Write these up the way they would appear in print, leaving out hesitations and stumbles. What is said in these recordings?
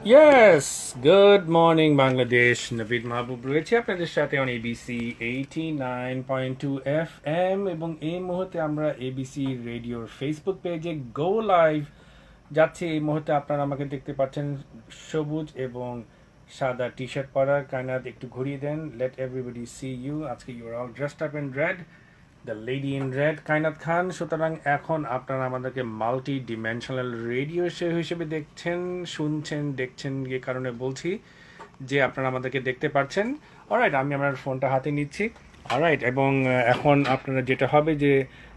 Yes, good morning Bangladesh. Naveed মাহবুব রয়েছে আপনাদের সাথে on ABC 89.2 FM এবং এই মুহূর্তে আমরা ABC রেডিওর ফেসবুক পেজে গো লাইভ যাচ্ছে। এই মুহূর্তে আপনারা আমাকে দেখতে পাচ্ছেন সবুজ এবং সাদা টি-শার্ট পরা। কাইনাত একটু ঘুরিয়ে দেন, let everybody see you. আজকে you are all dressed up in red, the lady in red Kainat Khan. সুতরাং এখন আপনারা আমাদেরকে মাল্টি ডিমেনশনাল রেডিও শো হিসেবে দেখছেন, শুনছেন, দেখছেন। যে কারণে বলছি যে আপনারা আমাদেরকে দেখতে পাচ্ছেন। অলরাইট, আমি আমার ফোনটা হাতে নিচ্ছি। অলরাইট, এবং এখন আপনারা যেটা হবে যে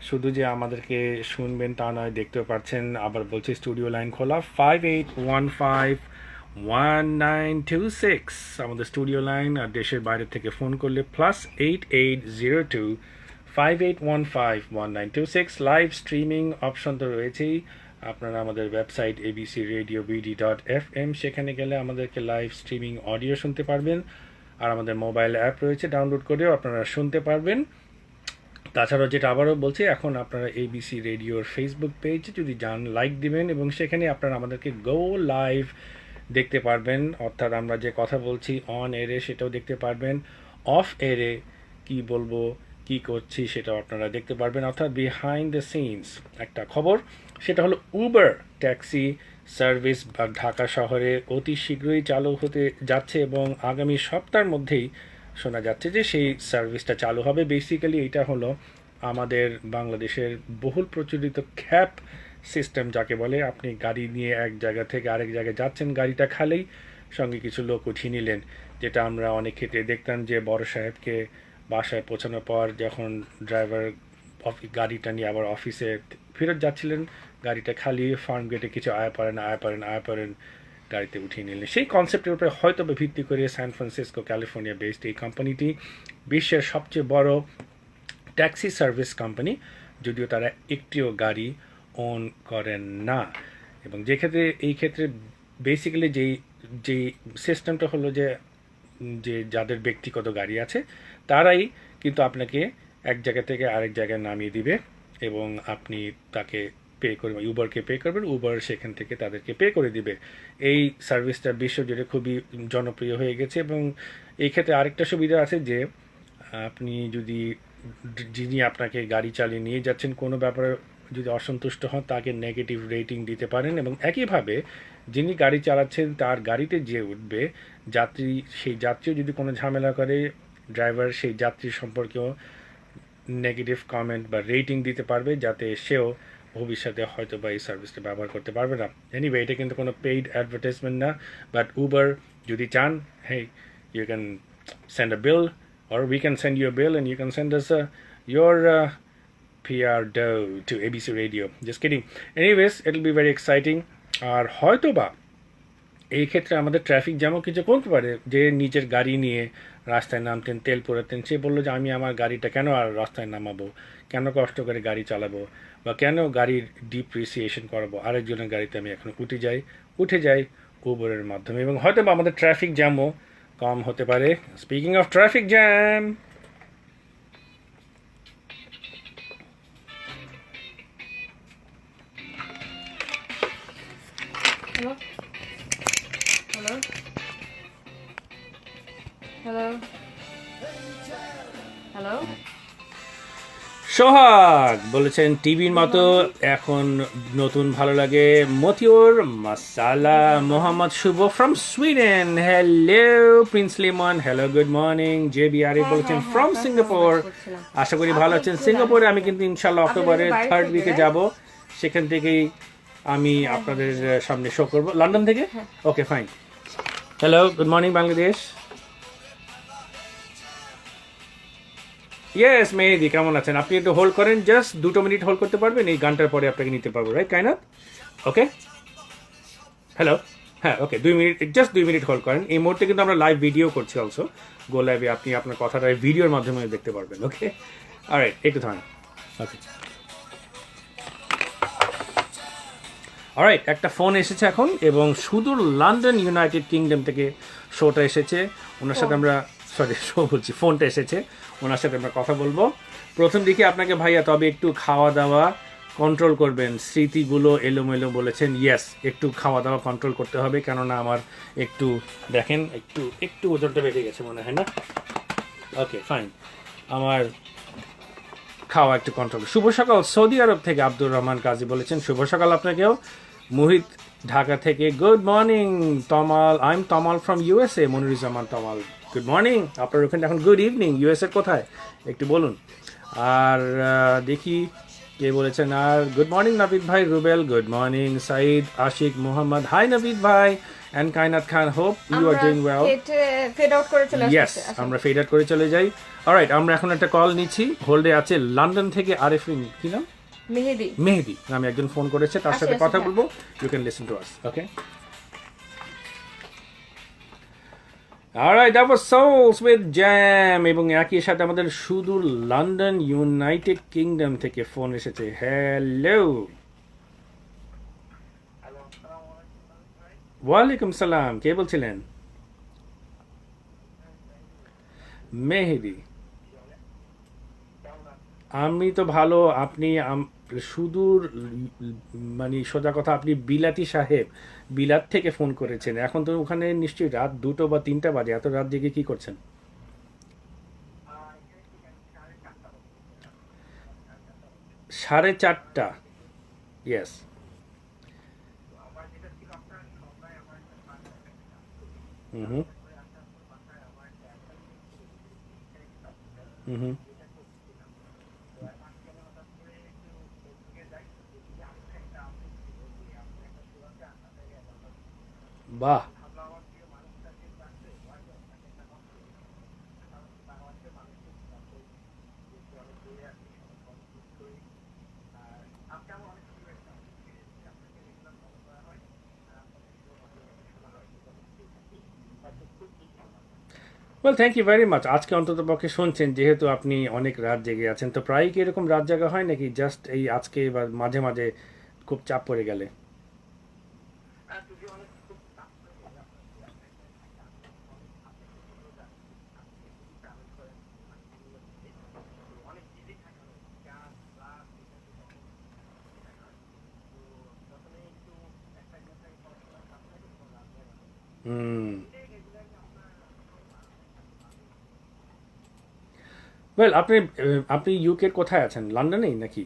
শুধু যে আমাদেরকে শুনবেন তা নয়, দেখতেও পাচ্ছেন। আবার বলছি, স্টুডিও লাইন খোলা 58151926 আমাদের স্টুডিও লাইন। আর দেশের বাইরে থেকে ফোন করলে +8802 58151926। লাইভ স্ট্রিমিং অপশন তো রয়েছেই। আপনারা আমাদের ওয়েবসাইট abcradiobd.fm, সেখানে গেলে আমাদেরকে লাইভ স্ট্রিমিং অডিও শুনতে পারবেন। আর আমাদের মোবাইল অ্যাপ রয়েছে, ডাউনলোড করেও আপনারা শুনতে পারবেন। তাছাড়াও যেটা আবারও বলছি, এখন আপনারা ABC রেডিওর ফেসবুক পেজে যদি যান, লাইক দিবেন এবং সেখানে আপনারা আমাদেরকে গো লাইভ দেখতে পারবেন। অর্থাৎ আমরা যে কথা বলছি অন এরে সেটাও দেখতে পারবেন, অফ এরে কি বলবো, কি করছি সেটাও আপনারা দেখতে পারবেন। অর্থাৎ বিহাইন্ড দ্য সিনস একটা খবর, সেটা হলো উবার ট্যাক্সি সার্ভিস ঢাকা শহরে অতি শীঘ্রই চালু হতে যাচ্ছে এবং আগামী সপ্তাহের মধ্যেই শোনা যাচ্ছে যে সেই সার্ভিসটা চালু হবে। বেসিক্যালি এটা হলো আমাদের বাংলাদেশের বহুল প্রচলিত ক্যাব সিস্টেম যাকে বলে। আপনি গাড়ি নিয়ে এক জায়গা থেকে আরেক জায়গায় যাচ্ছেন, গাড়িটা খালেই সঙ্গে কিছু লোক উঠিয়ে নিলেন। যেটা আমরা অনেক ক্ষেত্রে দেখতাম যে বড় সাহেবকে বাসায় পৌঁছানোর পর যখন ড্রাইভার গাড়িটা নিয়ে আবার অফিসে ফেরত যাচ্ছিলেন, গাড়িটা খালি, ফার্ম গেটে কিছু আয় পড়েন গাড়িতে উঠিয়ে নিলেন। সেই কনসেপ্টের উপরে হয়তো ভিত্তি করে সান ফ্রান্সিসকো ক্যালিফোর্নিয়া বেসড এই কোম্পানিটি বিশ্বের সবচেয়ে বড় ট্যাক্সি সার্ভিস কোম্পানি, যদিও তারা একটিও গাড়ি ওন করেন না। এবং এই ক্ষেত্রে বেসিক্যালি যেই সিস্টেমটা হলো যে যাদের ব্যক্তিগত গাড়ি আছে তারাই কিন্তু আপনাকে এক জায়গা থেকে আরেক জায়গায় নামিয়ে দিবে এবং আপনি তাকে পে করবেন, উবারকে পে করবেন, উবার সেখান থেকে তাদেরকে পে করে দিবে। এই সার্ভিসটা বিশ্বজুড়ে খুবই জনপ্রিয় হয়ে গেছে এবং এই ক্ষেত্রে আরেকটা সুবিধা আছে যে আপনি যদি যিনি আপনাকে গাড়ি চালিয়ে নিয়ে যাচ্ছেন কোনো ব্যাপারে যদি অসন্তুষ্ট হন, তাকে নেগেটিভ রেটিং দিতে পারেন এবং একইভাবে যিনি গাড়ি চালাচ্ছেন তার গাড়িতে যে উঠবে সেই যাত্রীও যদি কোনো ঝামেলা করে, ড্রাইভার সেই যাত্রী সম্পর্কেও নেগেটিভ কমেন্ট বা রেটিং দিতে পারবে, যাতে সেও ভবিষ্যতে হয়তো বা এই সার্ভিসটা ব্যবহার করতে পারবে না। এনিওয়ে, এটা কিন্তু কোনো পেইড অ্যাডভার্টাইজমেন্ট না, বাট উবার যদি চান, hey, you can send a bill or we can send you a bill and you can send us your PR dough to ABC Radio. Just kidding. Anyways, it'll be very exciting. আর হয়তো বা এই ক্ষেত্রে আমাদের traffic জ্যামও কিছু কমতে পারে। যে নিজের গাড়ি নিয়ে রাস্তায় নামতেন, তেল পোড়াতেন, সে বললো যে আমি আমার গাড়িটা কেন আর রাস্তায় নামাবো, কেন কষ্ট করে গাড়ি চালাবো, বা কেন গাড়ির ডিপ্রিসিয়েশন করাবো, আরেকজনের গাড়িতে আমি এখন উঠে যাই উবরের মাধ্যমে এবং হয়তো বা আমাদের ট্রাফিক জ্যামও কম হতে পারে। Speaking of traffic jam, Hello? Hello? Hello? Hello? Sohag বলেছেন টিভির মতো এখন নতুন ভালো লাগে Motiur masala. Mohammad Shuvo from Sweden, hello. Prince Limon, hello, good morning. JB Arif বলেছেন ফ্রম সিঙ্গাপুর, আশা করি ভালো আছেন। সিঙ্গাপুরে আমি কিন্তু ইনশাল্লাহ অক্টোবরের 3rd উইকে যাব, সেখান থেকেই আমি আপনাদের সামনে শো করবো। লন্ডন থেকে? Okay, fine. Hello, good morning Bangladesh. Yes Mehedi, কেমন আছেন? আপনি একটু হোল্ড করেন, জাস্ট 2 মিনিট হোল্ড করতে পারবেন, এই গানটার পরে আপনাকে নিতে পারবো, রাইট কায়নাত? ওকে, হ্যালো, হ্যাঁ, ওকে, 2 মিনিট হোল্ড করেন। এই মুহূর্তে কিন্তু আমরা লাইভ ভিডিও করছি অলসো, গো লাইভে আপনি আপনার কথাটা ভিডিওর মাধ্যমে দেখতে পারবেন। ওকে, অলরাইট, একটু থামেন। ওকে, অলরাইট, একটা ফোন এসেছে এখন এবং সুদূর লন্ডন ইউনাইটেড কিংডম থেকে শোটা এসেছে। ওনার সাথে আমরা ফোনটা এসেছে, ওনার সাথে আমরা কথা বলবো। প্রথম দিকে আপনাকে ভাইয়া তবে একটু খাওয়া দাওয়া কন্ট্রোল করবেন, স্মৃতিগুলো এলোমেলো বলেছেন। ইয়েস, একটু খাওয়া দাওয়া কন্ট্রোল করতে হবে, কেননা আমার একটু দেখেন একটু একটু ওজনটা বেড়ে গেছে মনে হয় না। ওকে ফাইন, আমার খাওয়া একটু কন্ট্রোল। শুভ সকাল সৌদি আরব থেকে আব্দুর রহমান কাজী বলেছেন শুভ সকাল আপনাকেও। মুহিত ঢাকা থেকে good morning Tamal, I am Tamal from USA, Moniruzzaman Tamal good morning. আপনার ওখানে এখন গুড ইভিনিং, ইউএসএ কোথায় একটু বলুন। আর দেখি কে বলেছেন। আর গুড মর্নিং নাবিদ ভাই, Rubel good morning, Saeed Ashiq Mohammad hi Nabid ভাই and Kainat Khan, hope you are doing well. Fade out করে চলে ইয়েস, আসছে। আমরা ফেড আউট করে চলে যাই। অলরাইট, আমরা এখন একটা কল নিচ্ছি, হোল্ডে আছে লন্ডন থেকে আরিফিন, কি নাম, মেহেদি। মেহেদি নামে একজন ফোন করেছে, তার সাথে আসি, কথা হ্যাঁ। বলবো। You can listen to us, okay. Alright, that was souls with jam, এবং একই সাথে আমাদের সুদূর লন্ডন ইউনাইটেড কিংডম থেকে ফোন এসেছে। হ্যালো, ওয়ালাইকুম সালাম, কে বলছিলেন? মেহেদি, আমি তো ভালো। আপনি সুদূর মানে সোজা কথা, আপনি বিলাতি সাহেব, বিলাত থেকে ফোন করেছেন। এখন তো ওখানে নিশ্চয়ই রাত 2টো বা 3টা বাজে, এত রাত জেগে কি করছেন? 4:30, ইয়েস। হুম হুম হুম হুম। বাহ, well thank you very much. আজকে অন্তত পক্ষে শুনছেন, যেহেতু আপনি অনেক রাত জেগে আছেন। তো প্রায় কি এরকম রাত জাগা হয় নাকি জাস্ট এই আজকে বা মাঝে মাঝে খুব চাপ পড়ে গেলে? হুম, ওয়েল আপনি আপনি ইউকের কোথায় আছেন, লন্ডনেই নাকি?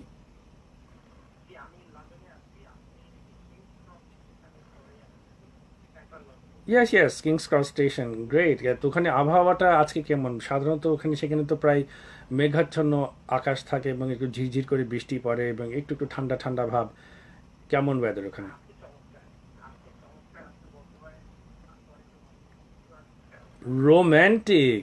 Yes yes, King's Cross station, great. তো ওখানে আবহাওয়াটা আজকে কেমন? সাধারণত ওখানে সেখানে তো প্রায় মেঘাচ্ছন্ন আকাশ থাকে এবং একটু ঝিরঝির করে বৃষ্টি পড়ে এবং একটু একটু ঠান্ডা ঠান্ডা ভাব। কেমন ওয়েদার ওখানে? রোম্যান্টিক।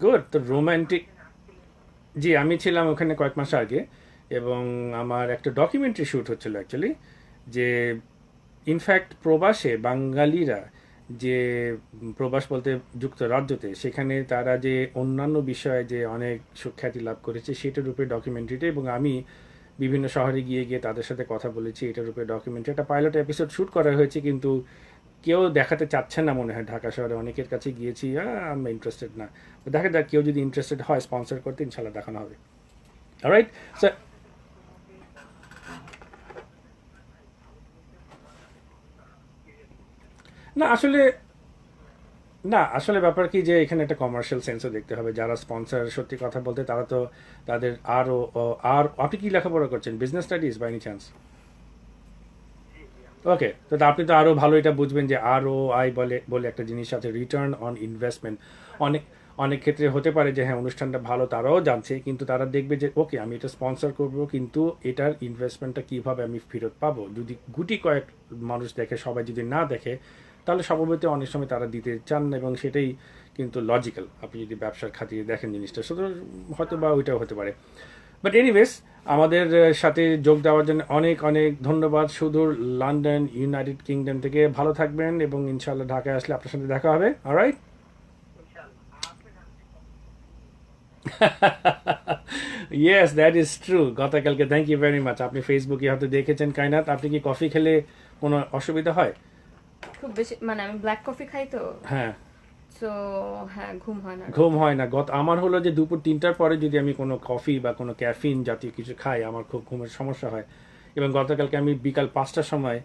গুড, তো রোম্যান্টিক। জি, আমি ছিলাম ওখানে কয়েক মাস আগে, এবং আমার একটা ডকুমেন্টারি শ্যুট হচ্ছিল অ্যাকচুয়ালি, যে ইনফ্যাক্ট প্রবাসে বাঙালিরা যে, প্রবাস বলতে যুক্তরাজ্যতে, সেখানে তারা যে অন্যান্য বিষয়ে যে অনেক সুখ্যাতি লাভ করেছে সেটার উপরে ডকুমেন্টারিটা, এবং আমি বিভিন্ন শহরে গিয়ে গিয়ে তাদের সাথে কথা বলেছি এটার উপরে ডকুমেন্টারি। একটা পাইলট এপিসোড শ্যুট করা হয়েছে, কিন্তু কেউ দেখাতে চাচ্ছে না মনে হয়। ঢাকা শহরে অনেকের কাছে গিয়েছি, আমি ইন্টারেস্টেড না। দেখা যাক, কেউ যদি ইন্টারেস্টেড হয় স্পন্সর করতে, ইনশাল্লাহ দেখানো হবে। Alright sir. না আসলে, না আসলে ব্যাপার কি, যে এখানে একটা কমার্শিয়াল সেন্সও দেখতে হবে। যারা স্পন্সর, সত্যি কথা বলতে তারা তো তাদের আরও। আর আপনি কি লেখাপড়া করছেন, business studies by any chance? Okay, তো আপনি তো আরও ভালো এটা বুঝবেন যে ROI বলে বলে একটা জিনিস আছে, রিটার্ন অন ইনভেস্টমেন্ট। অনেক অনেক ক্ষেত্রে হতে পারে যে হ্যাঁ অনুষ্ঠানটা ভালো, তারাও জানছে, কিন্তু তারা দেখবে যে ওকে আমি এটা স্পন্সর করব, কিন্তু এটার ইনভেস্টমেন্টটা কীভাবে আমি ফেরত পাবো। যদি গুটি কয়েক মানুষ দেখে, সবাই যদি না দেখে, তাহলে স্বভাবতই অনেক সময় তারা দিতে চান না, এবং সেটাই কিন্তু লজিক্যাল। আপনি যদি ব্যবসার খাতিরে দেখেন জিনিসটা, শুধু হয়তো বা ওইটাও হতে পারে। বাট এনিওয়েজ, আমাদের সাথে যোগ দেওয়ার জন্য অনেক অনেক ধন্যবাদ। সুদূর লন্ডন ইউনাইটেড কিংডম থেকে ভালো থাকবেন, এবং ইনশাল্লাহ ঢাকায় আসলে আপনার সাথে দেখা হবে। Alright. Yes that is true. গতকালকে থ্যাংক ইউ ভেরি মাচ। আপনি ফেসবুকে হয়তো দেখেছেন কায়নাত, আপনি কি কফি খেলে কোনো অসুবিধা হয়? খুব বেশি মানে আমি ব্ল্যাক কফি খাই তো, হ্যাঁ, তো হ্যাঁ ঘুম হয় না। ঘুম হয় না। আমার হলো যে দুপুর 3টার পরে যদি আমি কোনো কফি বা কোনো ক্যাফিন জাতীয় কিছু খাই, আমার খুব ঘুমের সমস্যা হয়। এবং গতকালকে আমি বিকাল 5টার সময়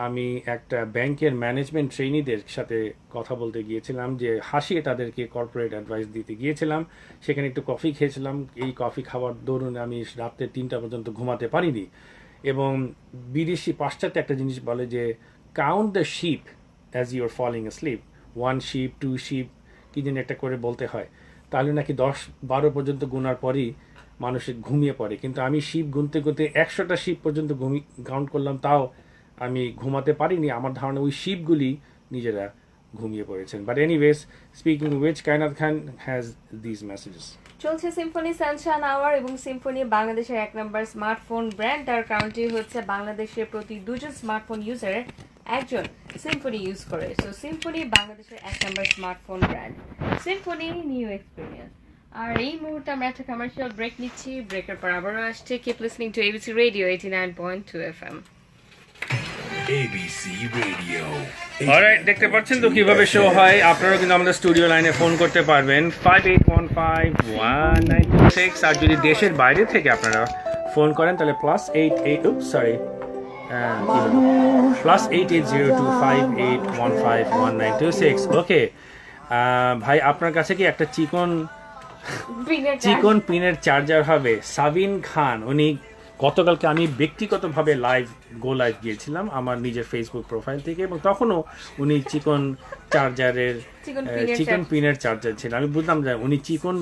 আমি একটা ব্যাংকের ম্যানেজমেন্ট ট্রেনিদের সাথে কথা বলতে গিয়েছিলাম, যে হাসিয়ে তাদেরকে কর্পোরেট অ্যাডভাইস দিতে গিয়েছিলাম। সেখানে একটু কফি খেয়েছিলাম। এই কফি খাওয়ার দরুন আমি রাত্রে 3টা পর্যন্ত ঘুমাতে পারিনি। এবং বিদেশি পাশ্চাত্যে একটা জিনিস বলে যে count the sheep as you're falling sleep, 1 sheep 2 sheep কি যেন একটা করে বলতে হয়, তাহলে নাকি 10-12 পর্যন্ত গুনার পরই মানুষের ঘুমিয়ে পড়ে। কিন্তু আমি শিপ গুনতে গুনতে 100টা শিপ পর্যন্ত কাউন্ট করলাম, তাও আমি ঘুমাতে পারিনি। আমার ধারণা ওই শিপগুলি নিজেরা ঘুমিয়ে পড়েছেন। But anyways, speaking which, Kainat Khan has this messages. চলছে সিম্ফনি সানশাইন আওয়ার, এবং সিম্ফনি বাংলাদেশের 1 নম্বর স্মার্টফোন ব্র্যান্ড। তার কারণটি হচ্ছে বাংলাদেশের প্রতি 2জন স্মার্টফোন ইউজারের একজন সিম্ফনি ইউজ করে। সো সিম্ফনি বাংলাদেশের 1 নম্বর smartphone brand, Symphony new experience. আর এই মুহূর্তে আমরা একটা কমার্শিয়াল ব্রেক নিচ্ছি। ব্রেকের পর আবারও আসছে। Keep listening to ABC radio 89.2 FM। ABC Radio. Alright, দেখতে পাচ্ছেন তো কিভাবে শো হয়। আপনারাও কিন্তু আমাদের স্টুডিও লাইনে ফোন করতে পারবেন 58151926। আর যদি দেশের বাইরে থেকে আপনারা ফোন করেন তাহলে +880258151926। ওকে ভাই, আপনার কাছে কি একটা চিকন পিনের চার্জার হবে? সাবিন খান, উনি গতকালকে আমি ব্যক্তিগতভাবে গো লাইভ গিয়েছিলাম আমার নিজের ফেসবুক প্রোফাইল থেকে, এবং তখনও উনি চিকন পিনের চার্জার ছিল। আমি বুঝলাম যে উনি চিকন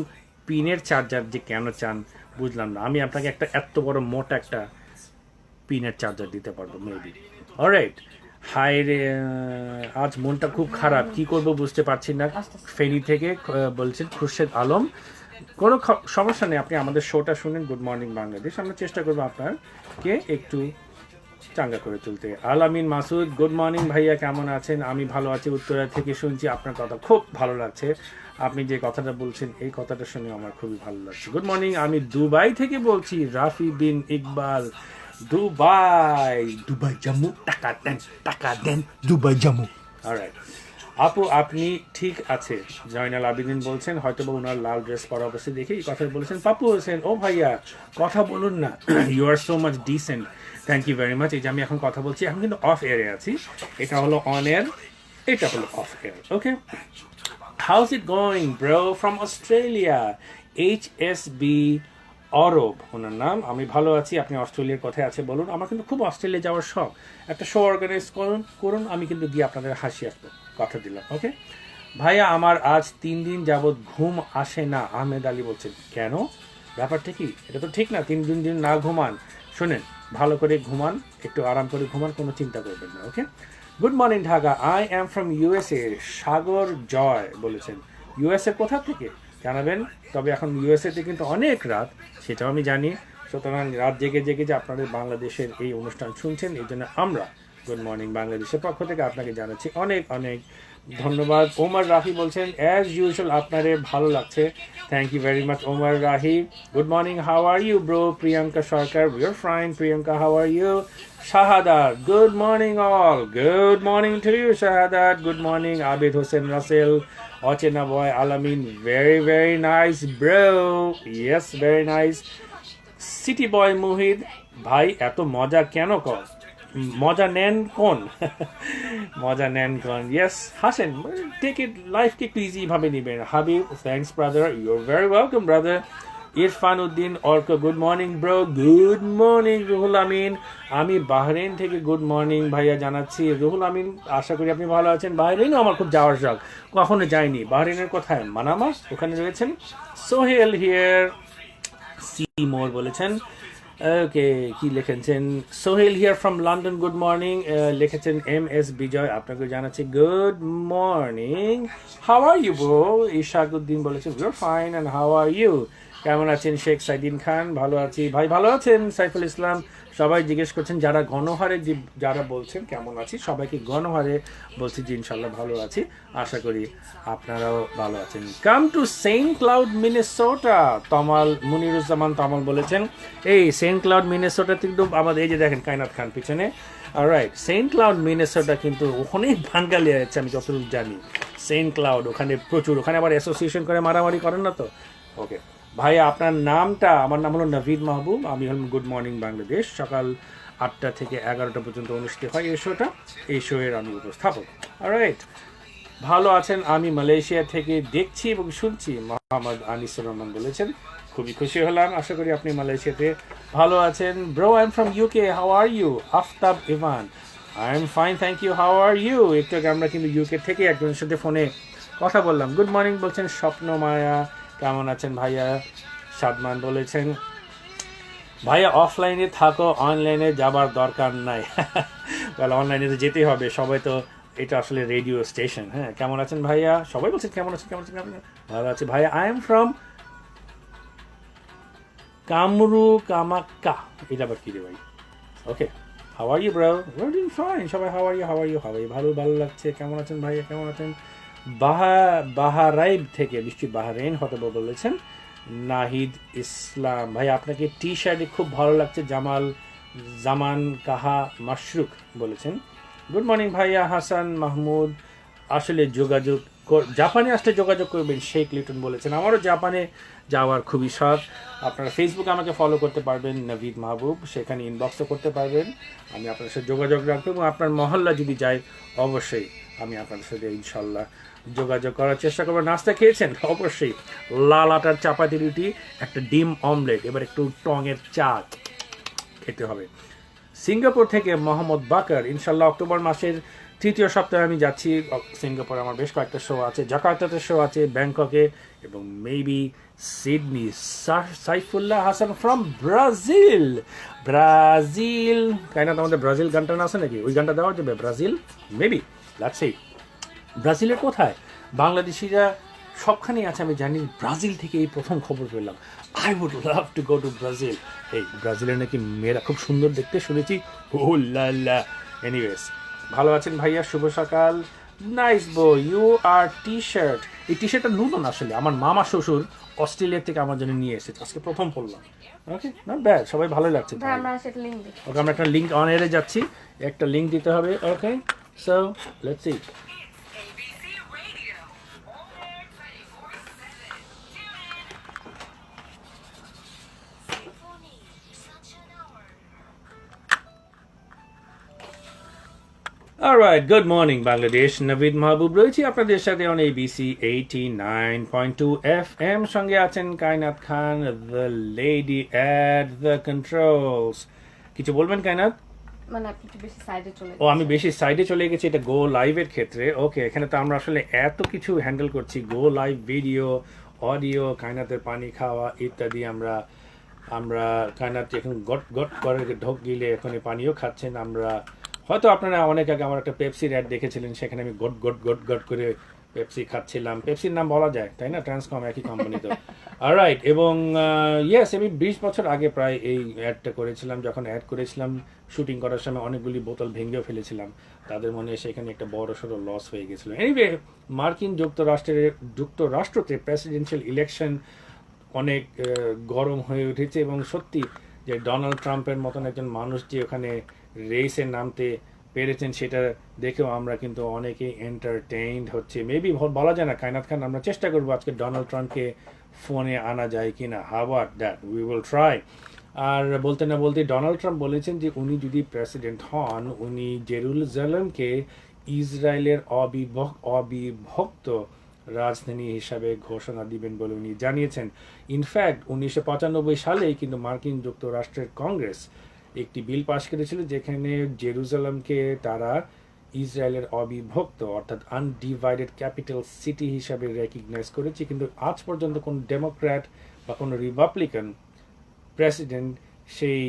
পিনের চার্জার যে কেন চান বুঝলাম না। আমি আপনাকে একটা এত বড় মোটা একটা পিনের চার্জার দিতে পারবো মেবি। অলরাইট, হাই রে, আজ মনটা খুব খারাপ, কি করব বুঝতে পারছি না। ফেনী থেকে বলছেন খুরশেদ আলম। কোনো সমস্যা নেই, আপনি আমাদের শোটা শুনেন, গুড মর্নিং বাংলাদেশ। আমরা চেষ্টা করবো আপনাকে একটু চাঙ্গা করে তুলতে। আলামিন মাসুদ, গুড মর্নিং ভাইয়া, কেমন আছেন? আমি ভালো আছি, উত্তরা থেকে শুনছি। আপনার কথা খুব ভালো লাগছে, আপনি যে কথাটা বলছেন এই কথাটা শুনে আমার খুবই ভালো লাগছে। গুড মর্নিং, আমি দুবাই থেকে বলছি, রাফি বিন ইকবাল। দুবাই জামু, টাকা দেন দুবাই জামু। অলরাইট আপু, আপনি ঠিক আছে? জয়নাল আবিদিন বলছেন, হয়তো বা ওনার লাল ড্রেস পরা অবশ্যই দেখে এই কথা বলেছেন। পাপু হোসেন, ও ভাইয়া কথা বলুন না, you are so much decent, thank you very much. এই যে আমি এখন কথা বলছি, এখন কিন্তু অফ এয়ারে আছি, এটা হলো অন এয়ার, এটা হলো of air. Okay, house it going bro from Australia, HSB অরব ওনার নাম। আমি ভালো আছি, আপনি অস্ট্রেলিয়ার কোথায় আছে বলুন। আমার কিন্তু খুব অস্ট্রেলিয়া যাওয়ার শখ, একটা শো অর্গানাইজ করুন, আমি কিন্তু গিয়ে আপনাদের হাসি আসবো, কথা দিলাম। ওকে ভাইয়া, আমার আজ 3 দিন যাবৎ ঘুম আসে না। আহমেদ আলী বলছেন, কেন? ব্যাপারটা কি? এটা তো ঠিক না, 3 দিন না ঘুমান। শোনেন, ভালো করে ঘুমান, একটু আরাম করে ঘুমান, কোনো চিন্তা করবেন না। Okay, good morning Dhaka, I am from USA। Sagar Joy বলেছেন, USA কোথা থেকে জানাবেন। তবে এখন USA-তে কিন্তু অনেক রাত, সেটাও আমি জানি। সুতরাং রাত জেগে যে আপনাদের বাংলাদেশের এই অনুষ্ঠান শুনছেন, এই জন্য আমরা গুড মর্নিং বাংলাদেশের পক্ষ থেকে আপনাকে জানাচ্ছি অনেক অনেক ধন্যবাদ। ওমর রাহি বলছেন, অ্যাজ ইউজুয়াল আপনারে ভালো লাগছে, thank you very much Omar Rahi. Good morning, how are you bro? Priyanka Sarkar, we are fine Priyanka, how are you? Shahadat, good morning all, good morning to you Shahadat, good morning. Abid Hossain Russel, অচেনা boy Alamin, very very nice bro, yes very nice. City boy Muhid, ভাই এত মজা কেন কর? মজা নেন কোন? মজা নেন কোন? ইয়েস, হাসেন, টেক ইট, লাইফকে একটু ইজি ভাবে নিবেন। Habib, thanks brother, you are very welcome brother. Irfan Uddin Orko, good morning bro. Good morning Ruhul Amin, আমি বাহরেইন থেকে গুড মর্নিং ভাইয়া জানাচ্ছি। রুহুল আমিন, আশা করি আপনি ভালো আছেন। বাহরেইনও আমার খুব যাওয়ার শখ, কখনো যাইনি। বাহরেইনের কোথায়? মানামা, ওখানে রয়েছেন। সোহেল হিয়ার, সি মোর বলেছেন। ওকে, কি লিখেছেন? Sohel here from London, good morning লিখেছেন। MS বিজয়, আপনাকে জানাচ্ছি good morning, how are you bro? Ishakuddin বলেছেন, we are fine, and how are you? কেমন আছেন শেখ সাইদিন খান? ভালো আছি ভাই। ভালো আছেন সাইফুল ইসলাম? সবাই জিজ্ঞেস করছেন, যারা গণহারে যারা বলছেন কেমন আছি, সবাইকে গণহারে বলছি যে ইনশাল্লাহ ভালো আছি। আশা করি আপনারাও ভালো আছেন। Come to Saint Cloud Minnesota, Tamal Muniruzzaman Tamal বলেছেন। এই সেন্ট ক্লাউড মিনেসোটা কিন্তু আমাদের এই যে দেখেন কায়নাত খান পিছনে। অলরাইট, সেন্ট ক্লাউড মিনেসোটা কিন্তু অনেক বাঙালি আছে আমি যতটুকু জানি। সেন্ট ক্লাউড ওখানে প্রচুর, ওখানে আবার অ্যাসোসিয়েশন করে মারামারি করেন না তো? ওকে ভাইয়া, আপনার নামটা? আমার নাম হলো নভিদ মাহবুব, আমি হলাম গুড মর্নিং বাংলাদেশ। সকাল 8টা থেকে 11টা পর্যন্ত অনুষ্ঠিত হয় এই শোটা। এই শোয়ের আমি উপস্থাপক। অলরাইট, ভালো আছেন? আমি মালয়েশিয়া থেকে দেখছি এবং শুনছি, মোহাম্মদ আনিসুর রহমান বলেছেন। খুবই খুশি হলাম, আশা করি আপনি মালয়েশিয়াতে ভালো আছেন। Bro, I am from UK, how are you? Aftab Evan, I am fine thank you, how are you? একটু আগে আমরা কিন্তু ইউকে থেকে একজনের সাথে ফোনে কথা বললাম। গুড মর্নিং বলছেন স্বপ্ন মায়া, কেমন আছেন ভাইয়া? সাদমান বলেছেন, ভাইয়া অফলাইনে থাকো, অনলাইনে যাবার দরকার নাই। অনলাইনে তো যেতেই হবে, সবাই তো, এটা আসলে রেডিও স্টেশন। হ্যাঁ, কেমন আছেন ভাইয়া? সবাই বলছেন কেমন আছেন, কেমন আছেন, কেমন আছেন? ভালো আছে ভাইয়া। আই এম ফ্রম কামরু কামাক্কা, এটা আবার কি রে ভাই? Okay, how are you bro? Well doing fine. সবাই how are you, how are you? হাওয়াই ভালো, ভালো লাগছে। কেমন আছেন ভাইয়া, কেমন আছেন? বাহারাইব থেকে, নিশ্চয়ই বাহারেইন হতে বলেছেন নাহিদ ইসলাম। ভাই আপনাকে টি শার্টে খুব ভালো লাগছে, জামান কাহা মাশরুক বলেছেন। গুড মর্নিং ভাইয়া। হাসান মাহমুদ, আসলে যোগাযোগ জাপানে আসলে যোগাযোগ করবেন, শেখ লিটন বলেছেন। আমারও জাপানে যাওয়ার খুবই শখ। আপনারা ফেসবুকে আমাকে ফলো করতে পারবেন, নভিদ মাহবুব, সেখানে ইনবক্সও করতে পারবেন। আমি আপনার সাথে যোগাযোগ রাখবো এবং আপনার মহল্লা যদি যাই অবশ্যই আমি আপনাদের সাথে ইনশাল্লাহ যোগাযোগ করার চেষ্টা করবো। নাস্তা খেয়েছেন? অবশ্যই। লাল আটার চাপাতি রুটি, একটা ডিম অমলেট, এবার একটু টঙের চা খেতে হবে। সিঙ্গাপুর থেকে মোহাম্মদ বাকার, ইনশাল্লাহ অক্টোবর মাসের 3য় সপ্তাহে আমি যাচ্ছি সিঙ্গাপুর। আমার বেশ কয়েকটা শো আছে, জাকার্তাতে শো আছে, ব্যাংককে এবং maybe Sydney. Saifullah Hasan from Brazil. Brazil Kainat, আমাদের ব্রাজিল গানটা না আছে নাকি? ওই গানটা দেওয়া যাবে? Brazil maybe, let's see. ব্রাজিলের কোথায়? বাংলাদেশিরা সবখানেই আছে আমি জানি। ব্রাজিল থেকে এই প্রথম খবর পেলাম। I would love to go to Brazil. এই ব্রাজিলের নাকি মেয়েরা খুব সুন্দর দেখতে শুনেছি। ও লা। এনিওয়েজ, ভালো আছেন ভাইয়া? শুভ সকাল। নাইস বো, ইউ আর টি শার্ট। এই টি শার্টটা নতুন আসলে, আমার মামা শ্বশুর অস্ট্রেলিয়া থেকে আমার জন্য নিয়ে এসেছে, আজকে প্রথম পড়লাম। ওকে, নট ব্যাড, সবাই ভালোই লাগছে। ওকে, আমরা একটা লিঙ্ক অন এয়ারে যাচ্ছি, একটা লিঙ্ক দিতে হবে। Okay, so let's see. Alright, good morning Bangladesh. Navid Mahbub রয়েছি আপনাদের সাথে অন এবিসি 89.2 FM। সঙ্গে আছেন Kainat Khan, the lady at the controls. কিছু বলবেন কায়নাত? মানে আপনি একটু বেশি সাইডে চলে ও, আমি বেশি সাইডে চলে গেছি, এটা গো লাইভের ক্ষেত্রে। ওকে, এখানে তো আমরা আসলে এত কিছু হ্যান্ডেল করছি, গো লাইভ, ভিডিও, অডিও, কায়নাতের পানি খাওয়া ইত্যাদি। আমরা কায়নাত এখন গট গট করে ঢোক গিলে এখন পানিও খাচ্ছেন। আমরা হয়তো আপনারা অনেক আগে আমার একটা পেপসির অ্যাড দেখেছিলেন, সেখানে আমি গট গট গট গট করে পেপসি খাচ্ছিলাম। পেপসির নাম বলা যায় তাই না? ট্রান্সকম একই কোম্পানি তো। অলরাইট, এবং ইয়েস, আমি 20 বছর আগে প্রায় এই অ্যাডটা করেছিলাম। যখন অ্যাড করেছিলাম শুটিং করার সময় অনেকগুলি বোতল ভেঙেও ফেলেছিলাম, তাদের মনে সেখানে একটা বড় সড়ো লস হয়ে গেছিলো। এনিওয়ে, মার্কিন যুক্তরাষ্ট্রতে প্রেসিডেন্সিয়াল ইলেকশন অনেক গরম হয়ে উঠেছে এবং সত্যি যে ডোনাল্ড ট্রাম্পের মতন একজন মানুষ যে ওখানে রেসে নামতে পেরেছেন, সেটা দেখেও আমরা কিন্তু অনেকেই এন্টারটেইনড হচ্ছে। মেবি বলা যায় না কায়নাত খান, আমরা চেষ্টা করবো আজকে ডোনাল্ড ট্রাম্পকে ফোনে আনা যায় কিনা। How about that, we will try. আর বলতে না বলতে ডোনাল্ড ট্রাম্প বলেছেন যে উনি যদি প্রেসিডেন্ট হন, উনি জেরুজালেমকে ইসরায়েলের অবিভক্ত রাজধানী হিসাবে ঘোষণা দিবেন বলে উনি জানিয়েছেন। ইনফ্যাক্ট 1995 সালেই কিন্তু মার্কিন যুক্তরাষ্ট্রের কংগ্রেস একটি বিল পাশ করেছিল যেখানে জেরুজালেমকে তারা ইসরায়েলের অবিভক্ত অর্থাৎ আনডিভাইডেড ক্যাপিটাল সিটি হিসাবে রেকগনাইজ করেছে। কিন্তু আজ পর্যন্ত কোনো ডেমোক্র্যাট বা কোনো রিপাবলিকান প্রেসিডেন্ট সেই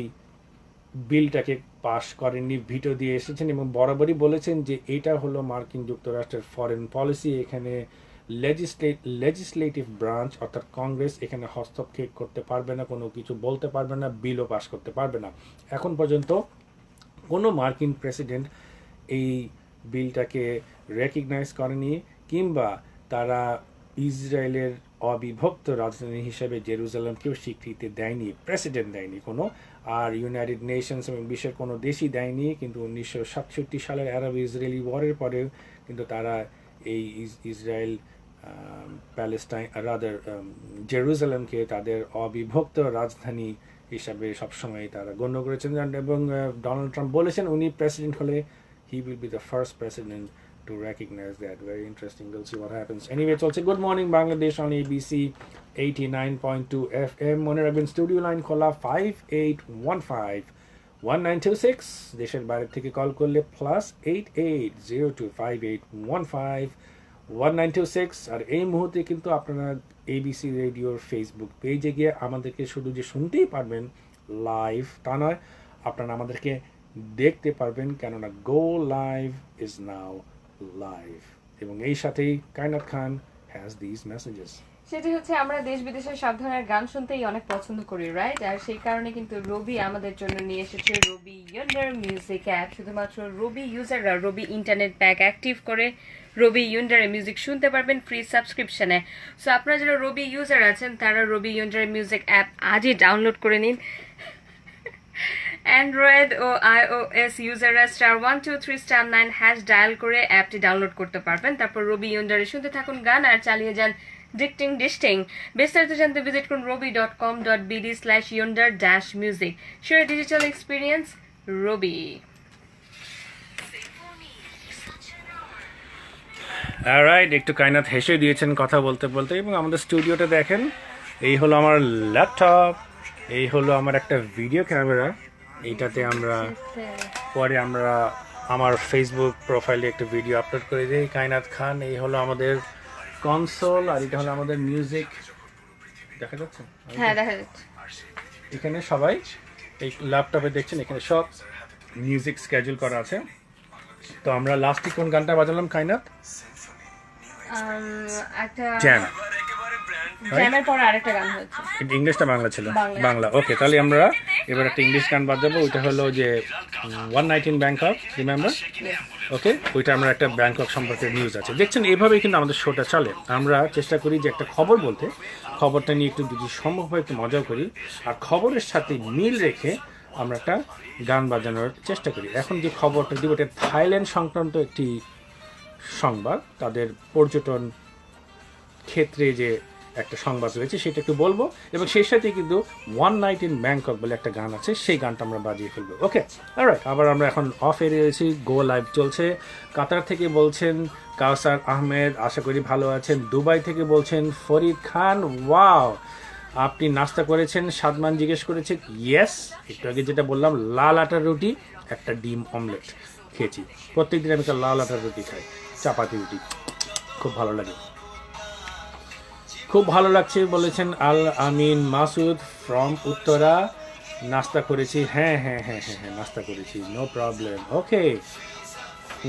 বিলটাকে পাশ করেননি, ভিটো দিয়ে এসেছেন এবং বরাবরই বলেছেন যে এটা হলো মার্কিন যুক্তরাষ্ট্রের ফরেন পলিসি, এখানে লেজিসলেটিভ ব্রাঞ্চ অর্থাৎ কংগ্রেস এখানে হস্তক্ষেপ করতে পারবে না, কোনো কিছু বলতে পারবে না, বিলও পাস করতে পারবে না। এখন পর্যন্ত কোনো মার্কিন প্রেসিডেন্ট এই বিলটাকে রেকগনাইজ করেনি, কিংবা তারা ইসরায়েলের অবিভক্ত রাজধানী হিসেবে জেরুজালেমকেও স্বীকৃতি দেয়নি, প্রেসিডেন্ট দেয়নি কোনো। আর ইউনাইটেড নেশনস এবং বিশ্বের কোনো দেশই দেয়নি। কিন্তু 1967 সালের আরব ইসরায়েলি ওয়ারের পরেও কিন্তু তারা এই ইসরায়েল প্যালেস্টাইন রাদার জেরুজালেমকে তাদের অবিভক্ত রাজধানী হিসাবে সবসময় তারা গণ্য করেছেন। এবং ডোনাল্ড ট্রাম্প বলেছেন উনি প্রেসিডেন্ট হলে he will be the first president to recognize that. Very interesting. We'll see what happens. Anyway, চলছে Good Morning Bangladesh on ABC 89.2 FM. মনে রাখবেন স্টুডিও লাইন খোলা 58151926। দেশের বাইরে থেকে কল করলে +880258151926। আর এই মুহূর্তে কিন্তু আপনারা এবিসি রেডিওর ফেসবুক পেজে গিয়ে আমাদেরকে শুধু যে শুনতেই পারবেন লাইভ তা নয়, আপনারা আমাদেরকে দেখতে পারবেন, কেননা গো লাইভ ইজ নাও লাইভ। এবং এই সাথেই কায়নাত খান হ্যাজ দিস মেসেজেস। সেটি হচ্ছে আমরা দেশ বিদেশের সব ধরনের গান শুনতেই অনেক পছন্দ করি, রাইট? আর সেই কারণে কিন্তু রবি আমাদের জন্য নিয়ে এসেছে রবি ইউন্ডার মিউজিক অ্যাপ। শুধুমাত্র রবি ইউজাররা রবি ইন্টারনেট প্যাক অ্যাক্টিভ করে রবি ইউন্ডারের মিউজিক শুনতে পারবেন ফ্রি সাবস্ক্রিপশনে। সো আপনারা যারা রবি ইউজার আছেন তারা রবি ইউন্ডারের মিউজিক অ্যাপ আজই ডাউনলোড করে নিন। অ্যান্ড্রয়েড ও iOS ইউজাররা *123*9# ডায়াল করে অ্যাপটি ডাউনলোড করতে পারবেন। তারপর রবি ইউন্ডারে শুনতে থাকুন গান আর চালিয়ে যান ডিক্টিং ডিস্টিং। বিস্তারিত জানতে ভিজিট করুন robi.com.bd/yonder-music। Share a digital experience, Robi. Alright, একটু কায়নাত হেসে দিয়েছেন কথা বলতে বলতে। এবং আমাদের স্টুডিওটা দেখেন, এই হলো আমার ল্যাপটপ, এই হলো আমার একটা ভিডিও ক্যামেরা। এইটাতে আমরা পরে আমার ফেসবুক প্রোফাইলে একটা ভিডিও আপলোড করে দিই, কায়নাত খান। এই হলো আমাদের কনসোল, আর এটা হলো আমাদের মিউজিক। দেখা যাচ্ছে? হ্যাঁ, দেখা যাচ্ছে। এখানে সবাই এই ল্যাপটপে দেখছেন, এখানে সব মিউজিক স্কেজুল করা আছে। তো আমরা লাস্টে কোন গানটা বাজালাম কায়নাত? একটা জ্যাম। জ্যামের পরে আরেকটা গান হচ্ছে। ইংলিশটা বাংলা ছিল? বাংলা। ওকে, তাহলে আমরা এবার একটা ইংলিশ গান বাজাবো। ওইটা হলো যে 1 Night in Bangkok, রিমেম্বার? ওকে, ওইটা আমরা একটা ব্যাংকক সম্পর্কে নিউজ আছে। দেখছেন, এইভাবেই কিন্তু আমাদের শোটা চলে। আমরা চেষ্টা করি যে একটা খবর বলতে, খবরটা নিয়ে একটু যদি সম্ভব হয় একটু মজাও করি, আর খবরের সাথে মিল রেখে আমরা একটা গান বাজানোর চেষ্টা করি। এখন যে খবরটা দিব এটা থাইল্যান্ড সংক্রান্ত একটি সংবাদ। তাদের পর্যটন ক্ষেত্রে যে একটা সংবাদ রয়েছে সেটা একটু বলবো, এবং সেই সাথে কিন্তু 1 Night in Bangkok বলে একটা গান আছে, সেই গানটা আমরা বাজিয়ে ফেলবো। ওকে, অলরাইট। আবার আমরা এখন অফ এ রয়েছি, গো লাইভ চলছে। কাতার থেকে বলছেন কাউসার আহমেদ, আশা করি ভালো আছেন। দুবাই থেকে বলছেন ফরিদ খান, ওয়াও আপনি নাস্তা করেছেন? সাদমান জিজ্ঞেস করেছে। ইয়েস, একটু আগে যেটা বললাম, লাল আটার রুটি, একটা ডিম অমলেট খেয়েছি। প্রত্যেকদিন আমি একটা লাল আটার রুটি খাই, চাপাতি রুটি, খুব ভালো লাগে। খুব ভালো লাগছে বলেছেন আল আমিন মাসুদ ফ্রম উত্তরা। নাস্তা করেছি, হ্যাঁ হ্যাঁ হ্যাঁ হ্যাঁ হ্যাঁ নাস্তা করেছি, no problem. Okay,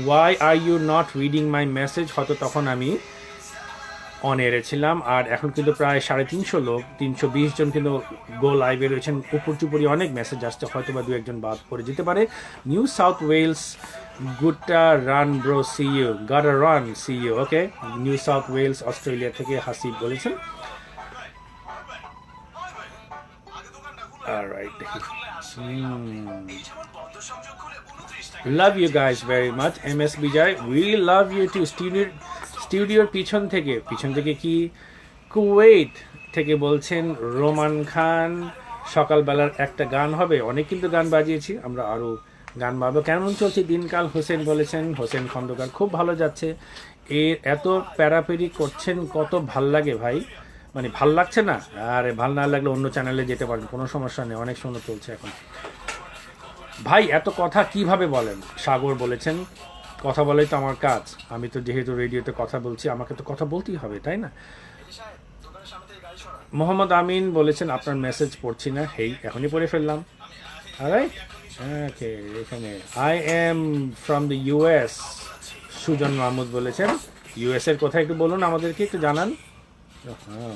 why are you not reading my message? হয়তো তখন আমি অন এয়ারে ছিলাম। আর এখন কিন্তু প্রায় 350 লোক, 320 জন কিন্তু গো লাইভে রয়েছেন। উপর চুপুরি অনেক মেসেজ আসছে, হয়তো বা 2-1 জন বাদ পড়ে যেতে পারে। New South Wales, gotta run bro, see you, gotta run, see you. Okay, New South Wales Australia থেকে হাসিব বলেছেন। অলরাইট, দেখি। Love you guys very much. M S Bijoy, we love you too. স্টুডিওর পিছন থেকে কি কুয়েত থেকে বলছেন রোমান খান, সকালবেলার একটা গান হবে? অনেক কিন্তু গান বাজিয়েছি, আমরা আরও গান বাজবো। কেমন চলছে দিনকাল? হোসেন বলেছেন, হোসেন খন্দকার, খুব ভালো যাচ্ছে। এত প্যারাপেরি করছেন, কত ভাল লাগে ভাই, মানে ভাল লাগছে না? আরে ভাল না লাগলে অন্য চ্যানেলে যেতে পারেন, কোনো সমস্যা নেই, অনেক সুন্দর চলছে এখন। ভাই এত কথা কিভাবে বলেন? সাগর বলেছেন, কথা বলাই তো আমার কাজ, আমি তো যেহেতু রেডিওতে কথা বলছি আমাকে তো কথা বলতেই হবে, তাই না? মোহাম্মদ আমিন বলেছেন আপনার মেসেজ পড়ছি না, হেই এখনই পড়ে ফেললাম। অলরাইট, ওকে, এখানে I am from the US, Sujon Mahmud বলেছেন ইউএস এর কোথায় একটু বলুন আমাদেরকে, একটু জানান। হ্যাঁ,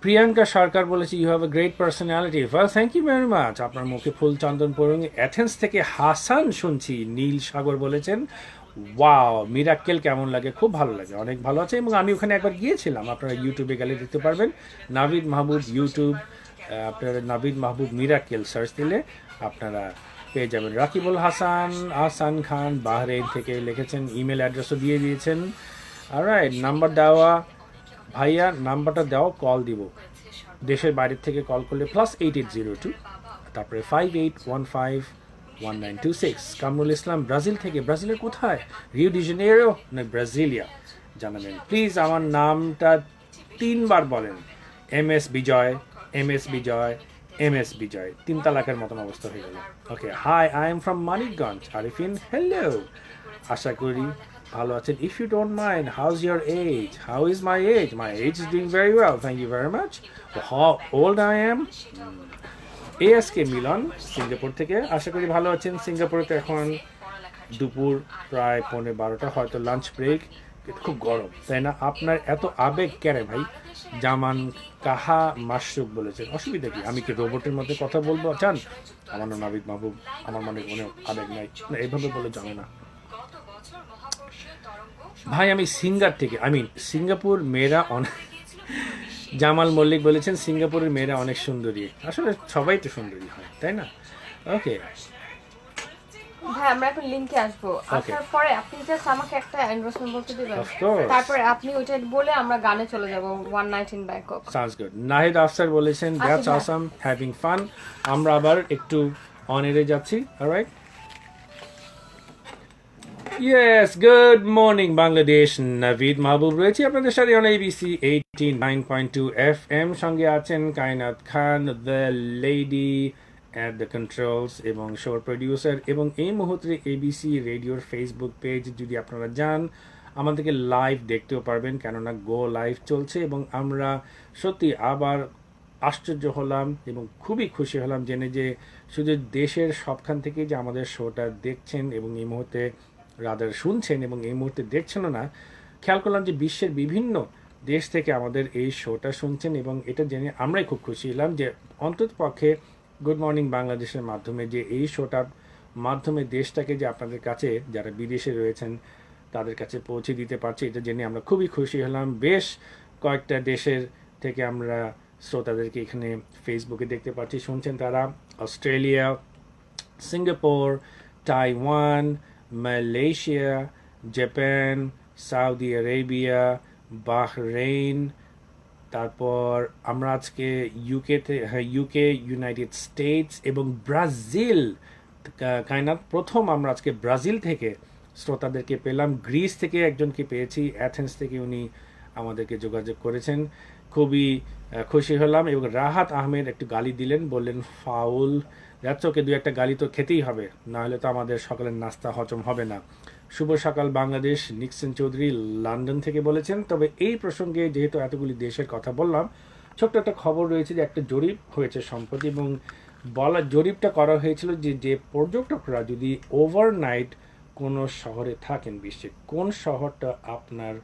প্রিয়াঙ্কা সরকার বলেছে you have a great personality. Well, thank you very much. আপনার মুখে ফুল চন্দন পড়ুন। অ্যাথেন্স থেকে হাসান শুনছি, নীল সাগর বলেছেন ওয়াও মিরাক্কেল কেমন লাগে, খুব ভালো লাগে, অনেক ভালো আছে, এবং আমি ওখানে একবার গিয়েছিলাম, আপনারা ইউটিউবে গেলে দেখতে পারবেন। নাভিদ মাহবুব ইউটিউব, আপনারা নাভিদ মাহবুব মিরাক্কেল সার্চ দিলে আপনারা পেয়ে যাবেন। রাকিবুল হাসান আহসান খান বাহরেইন থেকে লিখেছেন, ইমেল অ্যাড্রেসও দিয়ে দিয়েছেন। অলরাইট, নাম্বার দেওয়া ভাইয়া, নাম্বারটা দাও, কল দিব। দেশের বাইরের থেকে কল করলে +8802, তারপরে 58151926। কামরুল ইসলাম ব্রাজিল থেকে, ব্রাজিলের কোথায়, রিও ডি জেনেরো না ব্রাজিলিয়া, জানাবেন প্লিজ। আমার নামটা 3বার বলেন, MS বিজয়, MS বিজয়, MS বিজয়, 3 তালাকের মতন অবস্থা হয়ে গেল। Okay, hi, I am from Manikganj. Arifin, hello, আশা করি ভালো আছেন। If you don't mind, how is your age? How is my age? My age is doing very well, thank you very much. How old I am? ASK Milon Singapore থেকে, আশা করি ভালো আছেন। সিঙ্গাপুরে তো এখন দুপুর প্রায় 11:15, হয়তো লাঞ্চ ব্রেক, খুব গরম, তাই না? আপনার এত আবেগ কেন ভাই? জামান কাহা মাসুক বলেছেন, অসুবিধা কি, আমি কি রোবটের মধ্যে কথা বলবো চান? আমার নাম নাবিদ মাহবুব, আমার মনে কোনো আবেগ নাই, না এইভাবে বলে জানে না ভাই। আমি সিঙ্গার থেকে, সিঙ্গাপুর মেয়েরা অনেক, জামাল মল্লিক বলেছেন সিঙ্গাপুরের মেয়েরা অনেক সুন্দরী। আসলে সবাই তো সুন্দরী হয়, তাই না? ওকে ভাই, আমরা এখন লিংকে আসবো, আসার পরে আপনি জাস্ট আমাকে একটা এন্ডোর্সমেন্ট বলতে দিবেন, অফ কোর্স, তারপরে আপনি ওইটা বলে আমরা গানে চলে যাব, one night in Bangkok. Sounds good. Nahid Afsar বলেছেন দ্যাটস অসাম, হ্যাভিং ফান। আমরা আবার একটু অন এরে যাচ্ছি। Alright, yes, good morning Bangladesh, Navid Mahbub রয়েছে আপনাদের সাথে অন ABC 89.2 FM। সঙ্গে আছেন Kainat Khan, the lady at the controls এবং শোর প্রডিউসার। এবং এই মুহূর্তে ABC রেডিওর ফেসবুক পেজ যদি আপনারা যান, আমাদেরকে লাইভ দেখতেও পারবেন, কেননা গো লাইভ চলছে। এবং আমরা সত্যি আবার আশ্চর্য হলাম এবং খুবই খুশি হলাম জেনে যে শুধু দেশের সবখান থেকে যে আমাদের শোটা দেখছেন এবং এই মুহূর্তে রাদার শুনছেন এবং এই মুহূর্তে দেখছেনও না, খেয়াল করলাম যে বিশ্বের বিভিন্ন দেশ থেকে আমাদের এই শোটা শুনছেন। এবং এটা জেনে আমরাই খুব খুশি হলাম যে অন্তত পক্ষে গুড মর্নিং বাংলাদেশের মাধ্যমে যে এই শোটার মাধ্যমে দেশটাকে যে আপনাদের কাছে যারা বিদেশে রয়েছেন তাদের কাছে পৌঁছে দিতে পারছি, এটা জেনে আমরা খুবই খুশি হলাম। বেশ কয়েকটা দেশের থেকে আমরা শ্রোতাদেরকে এখানে ফেসবুকে দেখতে পাচ্ছি, শুনছেন তারা। Australia, Singapore, Taiwan, Malaysia, Japan, Saudi Arabia, Bahrain, তারপর আমরা আজকে ইউকে, ইউনাইটেড স্টেটস এবং ব্রাজিল। কায়নাত, প্রথম আমরা আজকে ব্রাজিল থেকে শ্রোতাদেরকে পেলাম। গ্রিস থেকে একজনকে পেয়েছি, অ্যাথেন্স থেকে উনি আমাদেরকে যোগাযোগ করেছেন, খুবই খুশি হলাম। এবং রাহাত আহমেদ একটু গালি দিলেন, বললেন ফাউল, যাচ্ছ ওকে, দু একটা গালি তো খেতেই হবে, না হলে তো আমাদের সকালের নাস্তা হজম হবে না। শুভ সকাল বাংলাদেশ, নিক্সন চৌধুরী লন্ডন থেকে বলেছেন। তবে এই প্রসঙ্গে যেহেতু এতগুলি দেশের কথা বললাম, ছোট্ট একটা খবর রয়েছে যে একটা জরিপ হয়েছে সম্প্রতি, এবং জরিপটা করা হয়েছিল যে পর্যটকরা যদি ওভারনাইট কোনো শহরে থাকেন বিশ্বে, কোন শহরটা আপনার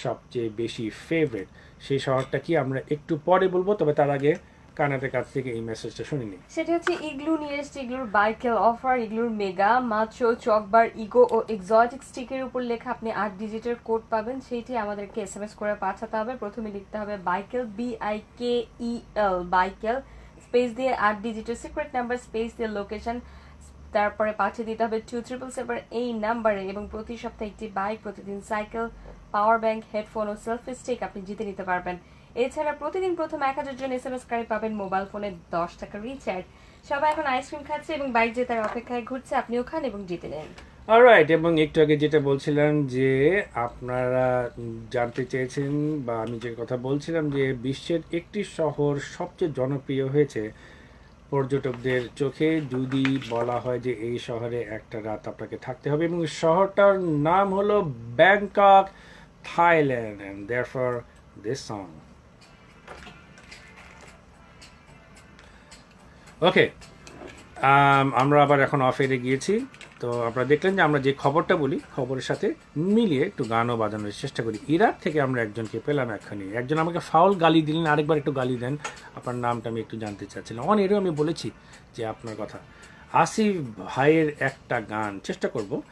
সবচেয়ে বেশি ফেভারিট, সেই শহরটা কি আমরা একটু পরে বলবো। তবে তার আগে কানাতের কাছ থেকে এই মেসেজটা শুনে নিই। সেটা হচ্ছে ইগলু নিয়ে এসছে ইগলুর বাইকেল অফার, ইগলুর মেগা মাচো চকবার ইগো ও এক্সোটিক স্টিকের উপর লেখা আপনি 8 ডিজিটের কোড পাবেন, সেইটি আমাদেরকে SMS করে পাঠাতে হবে। প্রথমে লিখতে হবে বাইকেল, BIKEL, বাইকেল, স্পেস দিয়ে 8 ডিজিটের সিক্রেট নাম্বার, স্পেস দিয়ে লোকেশন, তারপরে পাঠিয়ে দিতে হবে 2777 এই নাম্বারে। এবং প্রতি সপ্তাহে একটি বাইক, প্রতিদিন সাইকেল, পাওয়ার ব্যাংক, হেডফোন ও সেলফি স্টিক আপনি জিতে নিতে পারবেন। এছাড়া প্রতিদিন প্রথম 1000 জন SMS কারে পাবেন মোবাইল ফোনে 10 টাকা রিচার্জ। সবাই এখন আইসক্রিম খাচ্ছে এবং বাইক জেতার অপেক্ষায় ঘুরছে, আপনিও খান এবং জিতে নেন। অলরাইট, এবং একটু আগে যেটা বলছিলাম যে আপনারা জানতে চেয়েছেন বা আমি যে কথা বলছিলাম যে বিশ্বের একটি শহর সবচেয়ে জনপ্রিয় হয়েছে পর্যটকদের চোখে যদি বলা হয় যে এই শহরে একটা রাত আপনাকে থাকতে হবে, এবং শহরটার নাম হলো Bangkok, Thailand, and therefore this song. ওকে, আমরা আবার এখন অফ এরে গিয়েছি, তো আপনারা দেখলেন যে আমরা যে খবরটা বলি খবরের সাথে মিলিয়ে একটু গানও বাজানোর চেষ্টা করি। ইরাক থেকে আমরা একজনকে পেলাম এক্ষুনি। একজন আমাকে ফাউল গালি দিলেন, আরেকবার একটু গালি দেন। আপনার নামটা আমি একটু জানতে চাচ্ছিলাম। এরও আমি বলেছি যে আপনার কথা। আসিফ ভাইয়ের একটা গান চেষ্টা করব